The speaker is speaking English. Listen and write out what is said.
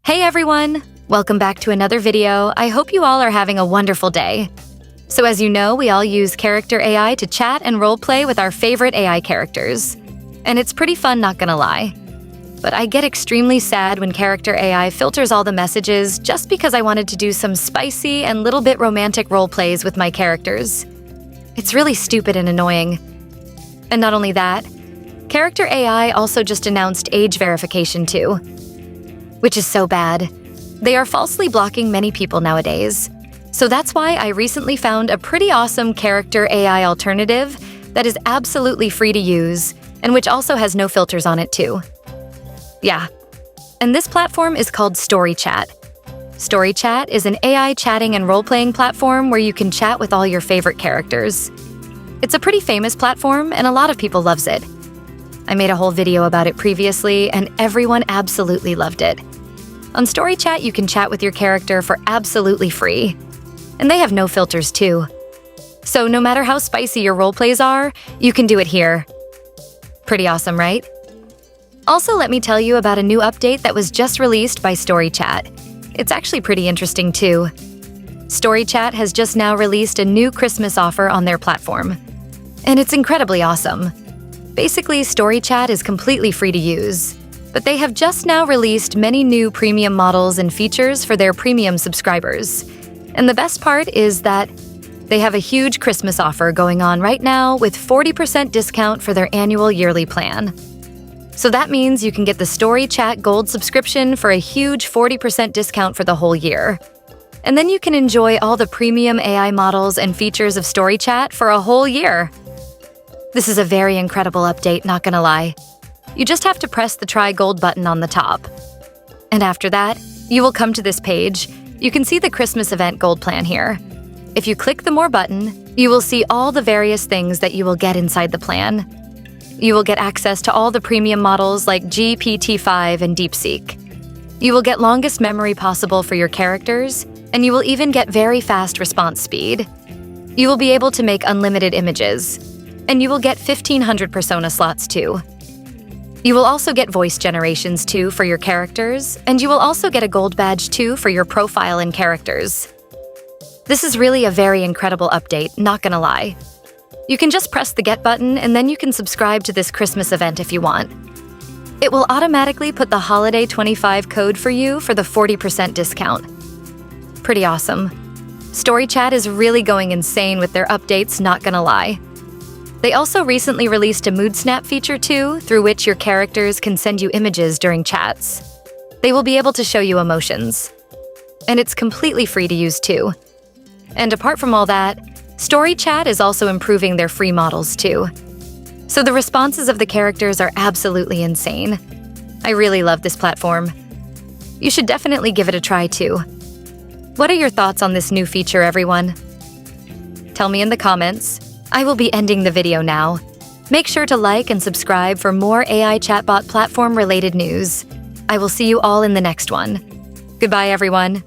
Hey everyone! Welcome back to another video. I hope you all are having a wonderful day. So as you know, we all use Character.AI to chat and roleplay with our favorite AI characters. And it's pretty fun, not gonna lie. But I get extremely sad when Character.AI filters all the messages just because I wanted to do some spicy and little bit romantic roleplays with my characters. It's really stupid and annoying. And not only that, Character.AI also just announced age verification too, which is so bad. They are falsely blocking many people nowadays. So that's why I recently found a pretty awesome Character.AI alternative that is absolutely free to use and which also has no filters on it too. Yeah. And this platform is called StoryChat. StoryChat is an AI chatting and role-playing platform where you can chat with all your favorite characters. It's a pretty famous platform and a lot of people loves it. I made a whole video about it previously and everyone absolutely loved it. On StoryChat, you can chat with your character for absolutely free. And they have no filters too. So no matter how spicy your roleplays are, you can do it here. Pretty awesome, right? Also, let me tell you about a new update that was just released by StoryChat. It's actually pretty interesting too. StoryChat has just now released a new Christmas offer on their platform. And it's incredibly awesome. Basically, StoryChat is completely free to use, but they have just now released many new premium models and features for their premium subscribers. And the best part is that they have a huge Christmas offer going on right now with 40% discount for their annual yearly plan. So that means you can get the StoryChat Gold subscription for a huge 40% discount for the whole year. And then you can enjoy all the premium AI models and features of StoryChat for a whole year. This is a very incredible update, not gonna lie. You just have to press the Try Gold button on the top. And after that, you will come to this page. You can see the Christmas event gold plan here. If you click the More button, you will see all the various things that you will get inside the plan. You will get access to all the premium models like GPT-5 and DeepSeek. You will get longest memory possible for your characters, and you will even get very fast response speed. You will be able to make unlimited images. And you will get 1,500 persona slots too. You will also get voice generations too for your characters, and you will also get a gold badge too for your profile and characters. This is really a very incredible update, not gonna lie. You can just press the Get button and then you can subscribe to this Christmas event if you want. It will automatically put the Holiday 25 code for you for the 40% discount. Pretty awesome. StoryChat is really going insane with their updates, not gonna lie. They also recently released a mood snap feature too, through which your characters can send you images during chats. They will be able to show you emotions. And it's completely free to use too. And apart from all that, StoryChat is also improving their free models too. So the responses of the characters are absolutely insane. I really love this platform. You should definitely give it a try too. What are your thoughts on this new feature, everyone? Tell me in the comments. I will be ending the video now. Make sure to like and subscribe for more AI chatbot platform-related news. I will see you all in the next one. Goodbye, everyone.